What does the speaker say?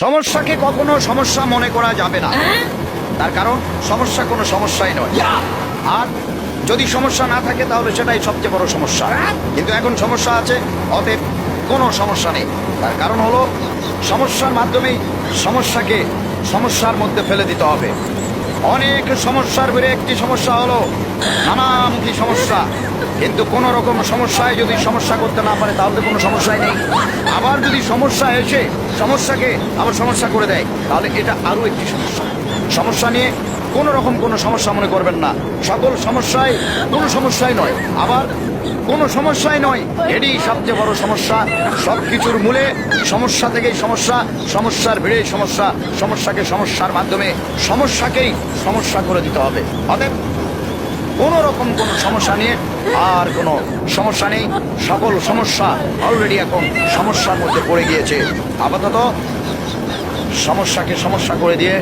সমস্যাকে কখনো সমস্যা মনে করা যাবে না, তার কারণ সমস্যা কোনো সমস্যাই নয়। আর যদি সমস্যা না থাকে তাহলে সেটাই সবচেয়ে বড় সমস্যা। কিন্তু এখন সমস্যা আছে, অতএব কোনো সমস্যা নেই। তার কারণ হলো সমস্যার মাধ্যমেই সমস্যাকে সমস্যার মধ্যে ফেলে দিতে হবে। অনেক সমস্যার বেড়ে একটি সমস্যা হলো নানামুখী সমস্যা। কিন্তু কোন রকম সমস্যায় যদি সমস্যা করতে না পারে তাহলে কোনো সমস্যাই নেই। আবার যদি সমস্যা এসে সমস্যাকে আবার সমস্যা করে দেয় তাহলে এটা আরো একটি সমস্যা। সমস্যা নিয়ে কোন রকম কোনো সমস্যা মনে করবেন না। সকল সমস্যায় কোনো সমস্যাই নয়, আবার কোনো সমস্যাই নয়, এটি সবচেয়ে বড় সমস্যা। সব কিছুর মূলে সমস্যা থেকেই সমস্যা, সমস্যার ভিড়ে সমস্যা, সমস্যাকে সমস্যার মাধ্যমে সমস্যাকেই সমস্যা করে দিতে হবে। অতএব কোন রকম কোনো সমস্যা নিয়ে আর কোনো সমস্যা নেই। সকল সমস্যা অলরেডি এখন সমস্যার মধ্যে পড়ে গিয়েছে। আপাতত সমস্যাকে সমস্যা করে দিয়ে